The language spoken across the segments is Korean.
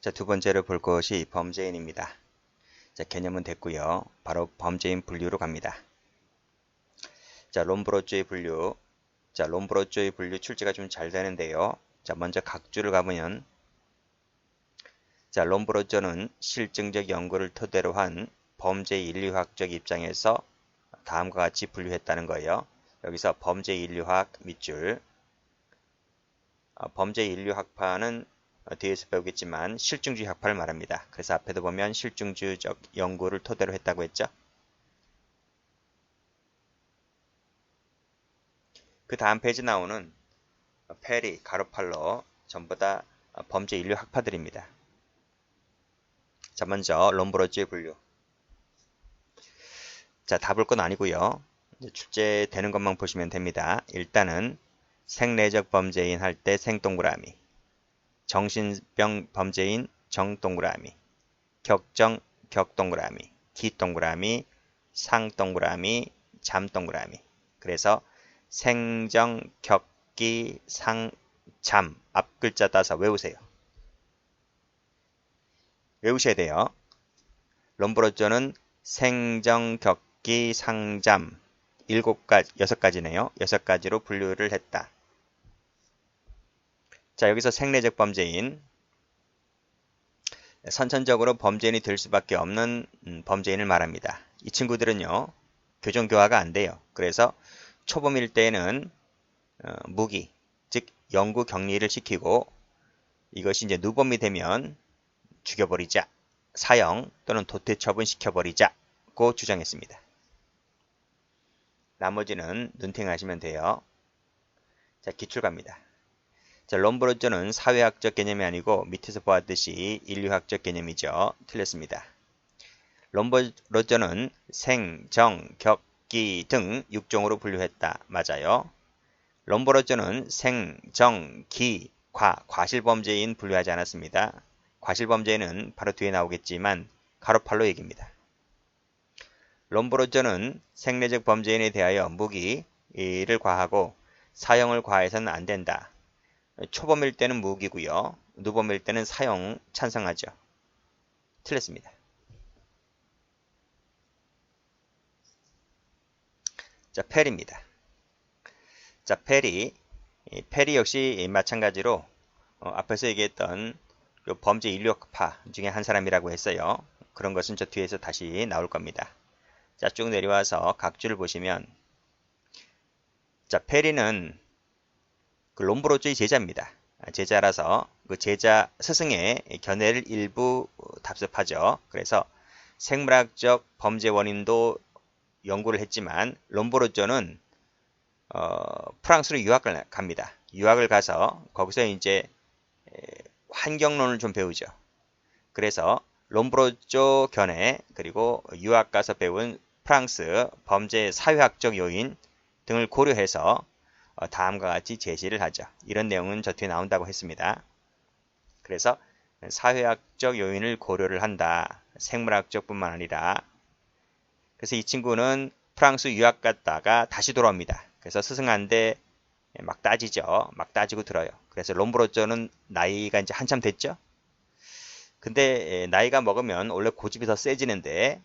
자, 두 번째로 볼 것이 범죄인입니다. 자, 개념은 됐고요. 바로 범죄인 분류로 갑니다. 자, 롬브로조의 분류. 자, 롬브로조의 분류 출제가 좀 잘 되는데요. 자, 먼저 각주를 가보면, 자, 롬브로조는 실증적 연구를 토대로 한 범죄 인류학적 입장에서 다음과 같이 분류했다는 거예요. 여기서 범죄 인류학 밑줄, 범죄 인류학파는 뒤에서 배우겠지만 실증주의 학파를 말합니다. 그래서 앞에도 보면 실증주의적 연구를 토대로 했다고 했죠. 그 다음 페이지 나오는 페리, 가로팔로 전부 다 범죄 인류 학파들입니다. 자, 먼저 롬브로즈의 분류. 자, 다 볼 건 아니고요. 출제되는 것만 보시면 됩니다. 일단은 생내적 범죄인 할 때 생동그라미, 정신병 범죄인 정동그라미, 격정 격동그라미, 기동그라미, 상동그라미, 잠동그라미. 그래서 생정, 격기, 상, 잠 앞 글자 따서 외우세요. 외우셔야 돼요. 롬브로조는 생정, 격기, 상잠 6가지네요. 6가지로 분류를 했다. 자, 여기서 생내적 범죄인, 선천적으로 범죄인이 될 수밖에 없는 범죄인을 말합니다. 이 친구들은요, 교정교화가 안 돼요. 그래서 초범일 때는 무기, 즉 영구 격리를 시키고 이것이 이제 누범이 되면 죽여버리자, 사형 또는 도태 처분시켜버리자고 주장했습니다. 나머지는 눈팅하시면 돼요. 자, 기출 갑니다. 자, 롬브로조는 사회학적 개념이 아니고 밑에서 보았듯이 인류학적 개념이죠. 틀렸습니다. 롬브로조는 생, 정, 격, 기 등 6종으로 분류했다. 맞아요. 롬브로조는 생, 정, 기, 과실범죄인 분류하지 않았습니다. 과실범죄는 바로 뒤에 나오겠지만 가로팔로 얘기입니다. 롬브로조는 생내적 범죄인에 대하여 무기를 과하고 사형을 과해서는 안 된다. 초범일 때는 무기고요. 누범일 때는 사형 찬성하죠. 틀렸습니다. 자, 페리입니다. 자, 페리 역시 마찬가지로 앞에서 얘기했던 범죄 인류학파 중에 한 사람이라고 했어요. 그런 것은 저 뒤에서 다시 나올 겁니다. 자, 쭉 내려와서 각주를 보시면, 자, 페리는 그 롬브로조의 제자입니다. 제자라서 그 제자 스승의 견해를 일부 답습하죠. 그래서 생물학적 범죄 원인도 연구를 했지만 롬브로조는 프랑스로 유학을 갑니다. 유학을 가서 거기서 이제 환경론을 좀 배우죠. 그래서 롬브로조 견해 그리고 유학 가서 배운 프랑스 범죄 사회학적 요인 등을 고려해서 다음과 같이 제시를 하죠. 이런 내용은 저 뒤에 나온다고 했습니다. 그래서 사회학적 요인을 고려를 한다. 생물학적 뿐만 아니라. 그래서 이 친구는 프랑스 유학 갔다가 다시 돌아옵니다. 그래서 스승한테 막 따지죠. 막 따지고 들어요. 그래서 롬브로조는 나이가 이제 한참 됐죠. 근데 나이가 먹으면 원래 고집이 더 세지는데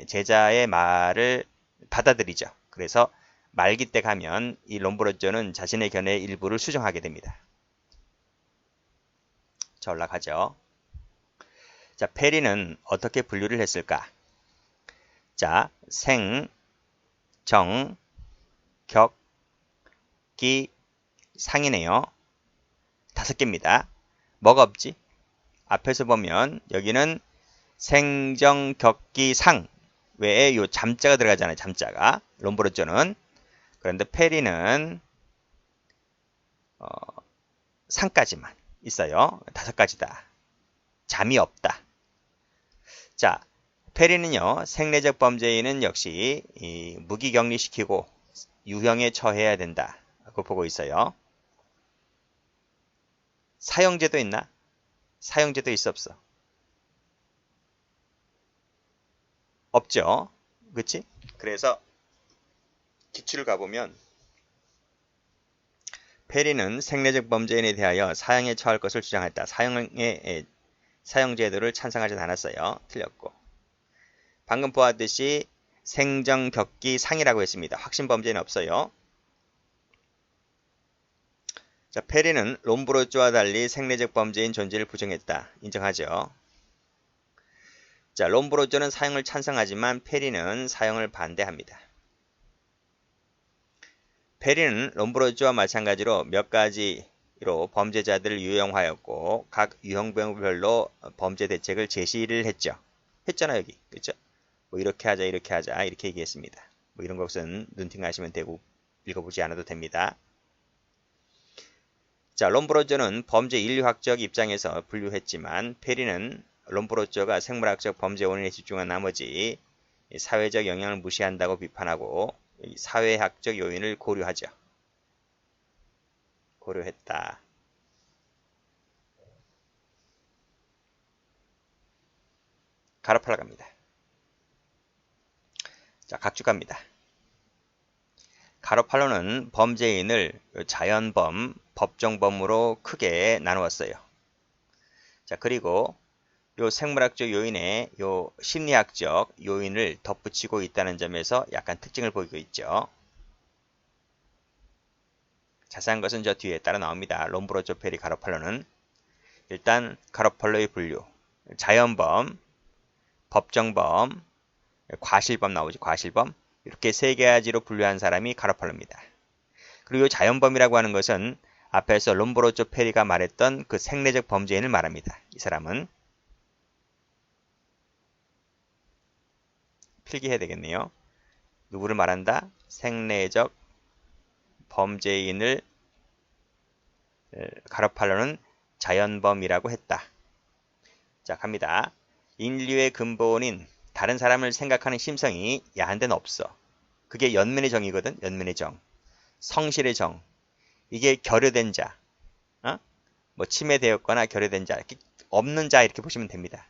제자의 말을 받아들이죠. 그래서 말기 때 가면 이 롬브로조는 자신의 견해의 일부를 수정하게 됩니다. 자, 올라가죠. 자, 페리는 어떻게 분류를 했을까? 자, 생, 정, 격, 기, 상이네요. 5개입니다. 뭐가 없지? 앞에서 보면 여기는 생정, 격기, 상 외에 요 잠자가 들어가잖아요. 잠자가. 롬브로조는. 그런데 페리는 상까지만 있어요. 5가지다. 잠이 없다. 자, 페리는요. 생내적 범죄인은 역시 무기격리시키고 유형에 처해야 된다. 고 보고 있어요. 사형제도 있나? 사형제도 있어 없어? 없죠. 그치? 그래서 기출을 가보면 페리는 생내적 범죄인에 대하여 사형에 처할 것을 주장했다. 사형에 사형제도를 찬성하지 않았어요. 틀렸고. 방금 보았듯이 생정격기 상이라고 했습니다. 확신범죄는 없어요. 자, 페리는 롬브로즈와 달리 생리적 범죄인 존재를 부정했다. 인정하죠. 자, 롬브로즈는 사형을 찬성하지만 페리는 사형을 반대합니다. 페리는 롬브로즈와 마찬가지로 몇 가지로 범죄자들을 유형화했고 각 유형별로 범죄 대책을 제시를 했죠. 했잖아 여기. 그렇죠? 뭐 이렇게 하자 이렇게 얘기했습니다. 뭐 이런 것은 눈팅하시면 되고 읽어보지 않아도 됩니다. 자, 롬브로즈는 범죄 인류학적 입장에서 분류했지만 페리는 롬브로즈가 생물학적 범죄 원인에 집중한 나머지 사회적 영향을 무시한다고 비판하고 사회학적 요인을 고려하죠. 고려했다. 가로팔로 갑니다. 자, 각주 갑니다. 가로팔로는 범죄인을 자연범, 법정범으로 크게 나누었어요. 자, 그리고 요 생물학적 요인에 요 심리학적 요인을 덧붙이고 있다는 점에서 약간 특징을 보이고 있죠. 자세한 것은 저 뒤에 따라 나옵니다. 롬브로조 페리 가로팔로는 일단 가로팔로의 분류, 자연범, 법정범, 과실범 나오죠. 과실범. 이렇게 세 가지로 분류한 사람이 가로팔로입니다. 그리고 자연범이라고 하는 것은 앞에서 롬브로조 페리가 말했던 그 생리적 범죄인을 말합니다. 이 사람은 필기해야 되겠네요. 누구를 말한다? 생리적 범죄인을 가로팔로는 자연범이라고 했다. 자, 갑니다. 인류의 근본인 다른 사람을 생각하는 심성이 야한 데는 없어. 그게 연민의 정이거든. 연민의 정. 성실의 정. 이게 결여된 자. 뭐 침해되었거나 결여된 자. 이렇게 없는 자 이렇게 보시면 됩니다.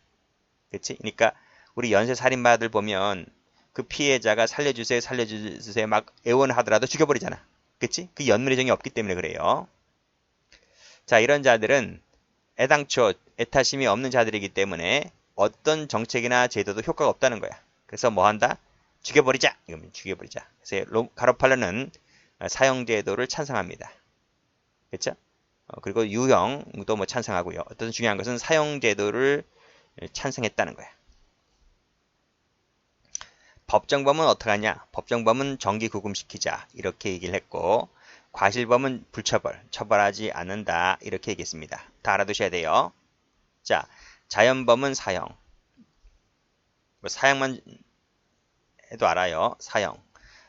그렇지? 그러니까 우리 연쇄 살인마들 보면 그 피해자가 살려주세요 살려주세요 막 애원하더라도 죽여버리잖아. 그치? 그 연민의 정이 없기 때문에 그래요. 자, 이런 자들은 애당초 애타심이 없는 자들이기 때문에 어떤 정책이나 제도도 효과가 없다는 거야. 그래서 뭐 한다? 죽여버리자. 이거면 죽여버리자. 그래서 가로팔로는 사형제도를 찬성합니다. 그렇죠? 그리고 유형도 뭐 찬성하고요. 어떤 중요한 것은 사형제도를 찬성했다는 거야. 법정범은 어떡하냐? 법정범은 정기 구금시키자. 이렇게 얘기를 했고 과실범은 불처벌, 처벌하지 않는다. 이렇게 얘기했습니다. 다 알아두셔야 돼요. 자, 자연범은 사형. 뭐 사형만 해도 알아요. 사형.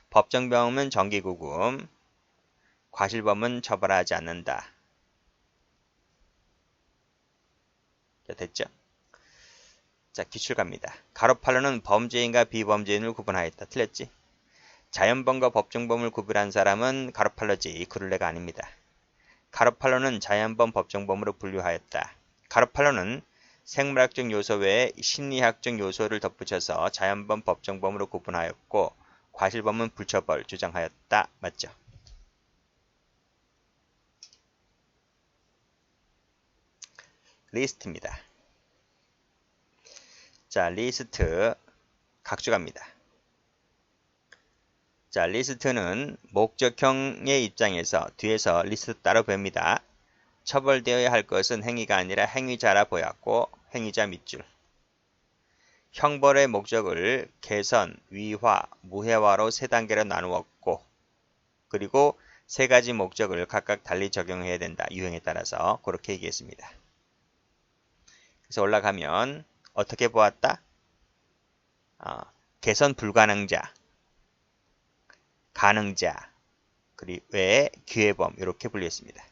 법정범은 정기 구금. 과실범은 처벌하지 않는다. 자, 됐죠? 자, 기출 갑니다. 가로팔로는 범죄인과 비범죄인을 구분하였다. 틀렸지? 자연범과 법정범을 구분한 사람은 가로팔로지 그룰레가 아닙니다. 가로팔로는 자연범, 법정범으로 분류하였다. 가로팔로는 생물학적 요소 외에 심리학적 요소를 덧붙여서 자연범, 법정범으로 구분하였고 과실범은 불처벌 주장하였다. 맞죠? 리스트입니다. 자, 리스트 각주 갑니다. 자, 리스트는 목적형의 입장에서 뒤에서 리스트 따로 봅니다. 처벌되어야 할 것은 행위가 아니라 행위자라 보였고 행위자 밑줄. 형벌의 목적을 개선, 위화, 무해화로 세 단계로 나누었고 그리고 세 가지 목적을 각각 달리 적용해야 된다. 유형에 따라서 그렇게 얘기했습니다. 그래서 올라가면 어떻게 보았다? 개선 불가능자, 가능자, 그리고 외에 기회범 이렇게 분류했습니다.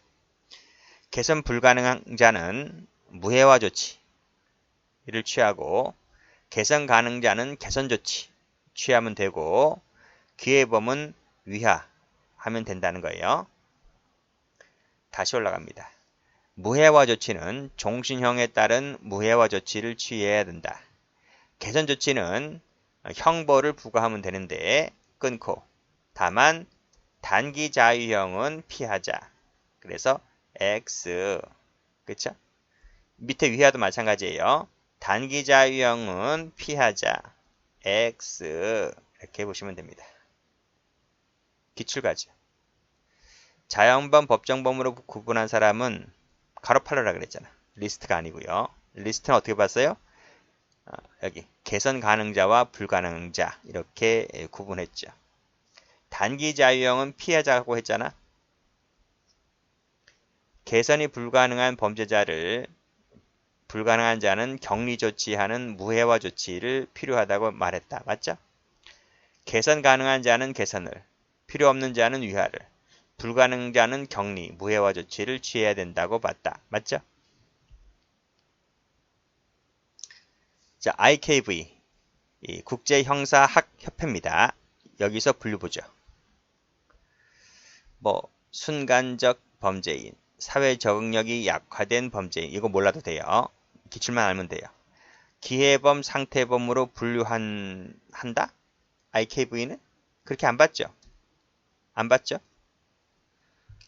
개선 불가능한 자는 무해화 조치를 취하고 개선 가능자는 개선 조치 취하면 되고 기회범은 위하하면 된다는 거예요. 다시 올라갑니다. 무해화 조치는 종신형에 따른 무해화 조치를 취해야 된다. 개선 조치는 형벌을 부과하면 되는데 끊고 다만 단기 자유형은 피하자. 그래서 X 그쵸? 밑에 위하도 마찬가지예요. 단기 자유형은 피하자. X 이렇게 보시면 됩니다. 기출가죠. 자연범, 법정범으로 구분한 사람은 가로팔로라 그랬잖아. 리스트가 아니고요. 리스트는 어떻게 봤어요? 여기 개선 가능자와 불가능자 이렇게 구분했죠. 단기 자유형은 피해자라고 했잖아. 개선이 불가능한 범죄자를 불가능한 자는 격리 조치하는 무해화 조치를 필요하다고 말했다. 맞죠? 개선 가능한 자는 개선을, 필요 없는 자는 위하를, 불가능자는 격리, 무해화 조치를 취해야 된다고 봤다. 맞죠? 자, IKV 국제형사학협회입니다. 여기서 분류 보죠. 순간적 범죄인, 사회 적응력이 약화된 범죄인, 이거 몰라도 돼요. 기출만 알면 돼요. 기회범, 상태범으로 한다? IKV는? 그렇게 안 봤죠? 안 봤죠?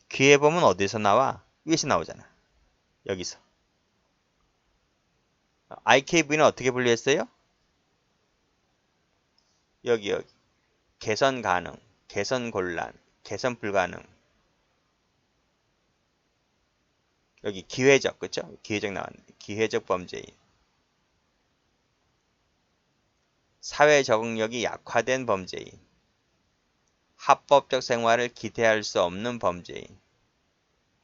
기회범은 어디서 나와? 위에서 나오잖아. 여기서. IKV는 어떻게 분류했어요? 여기. 개선 가능, 개선 곤란, 개선 불가능. 여기 기회적, 그쵸? 기회적 나왔네. 기회적 범죄인. 사회 적응력이 약화된 범죄인. 합법적 생활을 기대할 수 없는 범죄인.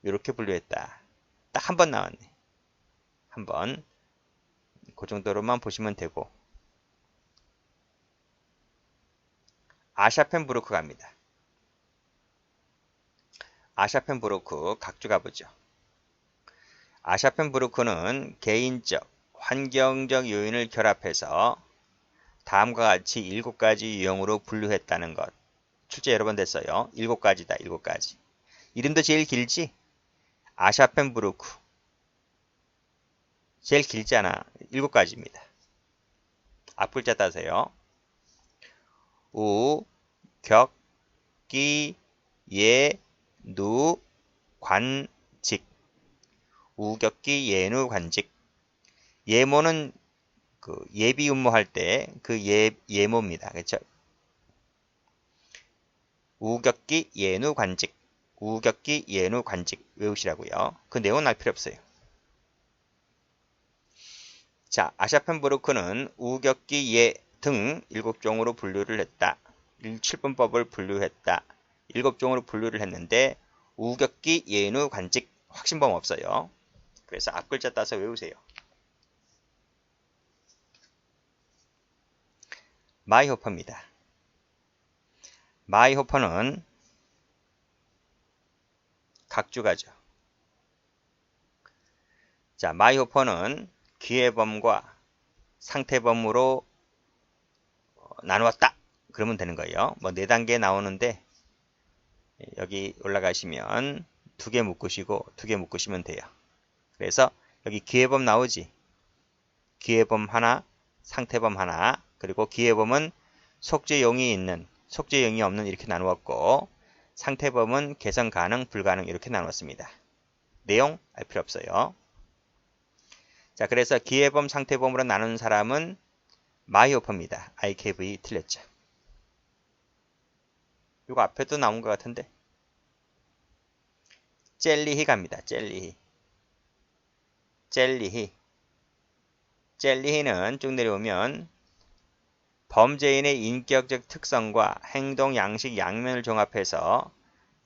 이렇게 분류했다. 딱 한 번 나왔네. 한 번. 그 정도로만 보시면 되고. 아샤펜부르크 갑니다. 아샤펜부르크 각주 가보죠. 아샤펜부르크는 개인적, 환경적 요인을 결합해서 다음과 같이 7가지 유형으로 분류했다는 것. 출제 여러 번 됐어요. 7가지다. 7가지. 이름도 제일 길지? 아샤펜부르크. 제일 길잖아. 7가지입니다. 앞글자 따세요. 우, 격, 기, 예, 누, 관, 직. 우격기, 예누, 관직. 예모는 그 예비 음모할 때 그 예모입니다. 그렇죠? 우격기, 예누, 관직. 우격기, 예누, 관직 외우시라고요. 그 내용은 알 필요 없어요. 자, 아샤펜부르크는 우격기, 예 등 7종으로 분류를 했다. 7분법을 분류했다. 7종으로 분류를 했는데 우격기, 예누, 관직 확신범 없어요. 그래서 앞글자 따서 외우세요. 마이호퍼입니다. 마이호퍼는 각주가죠. 자, 마이호퍼는 기회범과 상태범으로 나누었다. 그러면 되는 거예요. 4단계 나오는데 여기 올라가시면 2개 묶으시고 2개 묶으시면 돼요. 그래서 여기 기회범 나오지. 기회범 하나, 상태범 하나, 그리고 기회범은 속죄용이 있는, 속죄용이 없는 이렇게 나누었고 상태범은 개선 가능, 불가능 이렇게 나눴습니다. 내용 알 필요 없어요. 자, 그래서 기회범, 상태범으로 나눈 사람은 마이오퍼입니다. IKV 틀렸죠. 이거 앞에도 나온 것 같은데. 젤리히 갑니다. 젤리히. 젤리히. 젤리히는 쭉 내려오면 범죄인의 인격적 특성과 행동 양식 양면을 종합해서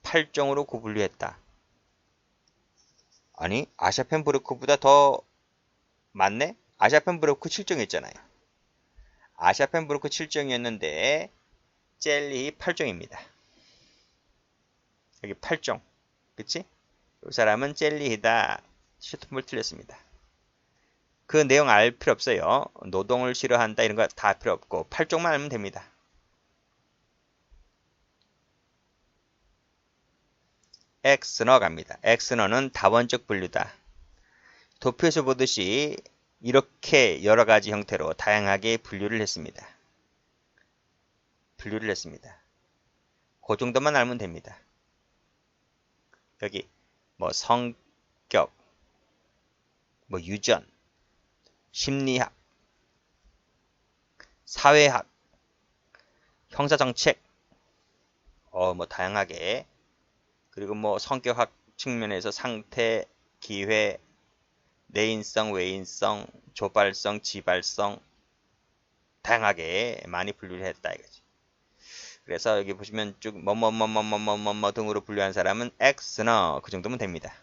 8종으로 분류했다. 아니, 아샤펜부르크보다 더 많네? 아샤펜부르크 7종이었잖아요. 아샤펜부르크 7종이었는데 젤리히 8종입니다. 여기 8종. 그치? 이 사람은 젤리히다. 슈트물 틀렸습니다. 그 내용 알 필요 없어요. 노동을 싫어한다 이런 거 다 필요 없고 8종만 알면 됩니다. 엑스너 갑니다. 엑스너는 다원적 분류다. 도표에서 보듯이 이렇게 여러 가지 형태로 다양하게 분류를 했습니다. 분류를 했습니다. 그 정도만 알면 됩니다. 여기 성격, 뭐 유전, 심리학, 사회학, 형사정책, 뭐 다양하게, 그리고 뭐 성격학 측면에서 상태, 기회, 내인성, 외인성, 조발성, 지발성, 다양하게 많이 분류를 했다 이거지. 그래서 여기 보시면 쭉 뭐뭐뭐뭐뭐뭐뭐 등으로 분류한 사람은 X너 그 정도면 됩니다.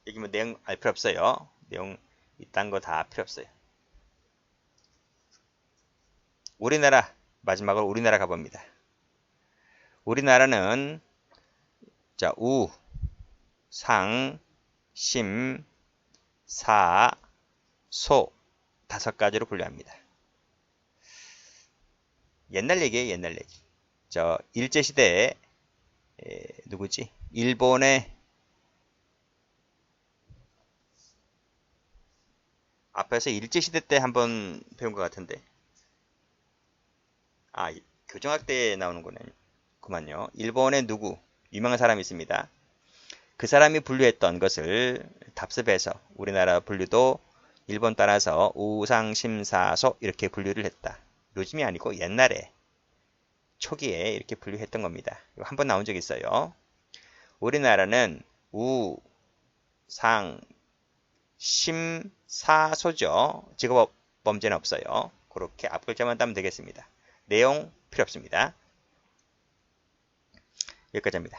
여기 뭐 내용 알 필요 없어요. 내용 이딴 거 다 필요 없어요. 우리나라 마지막으로 우리나라 가봅니다. 우리나라는 자 우, 상, 심, 사, 소 다섯 가지로 분류합니다. 옛날 얘기예요, 옛날 얘기. 저 일제시대에 누구지? 일본의 앞에서 일제시대 때 한번 배운 것 같은데. 교정학 때 나오는 거구만요. 일본의 누구? 유명한 사람이 있습니다. 그 사람이 분류했던 것을 답습해서 우리나라 분류도 일본 따라서 우상심사소 이렇게 분류를 했다. 요즘이 아니고 옛날에 초기에 이렇게 분류했던 겁니다. 이거 한번 나온 적 있어요. 우리나라는 우, 상, 심, 사, 소죠. 직업 범죄는 없어요. 그렇게 앞글자만 따면 되겠습니다. 내용 필요 없습니다. 여기까지 합니다.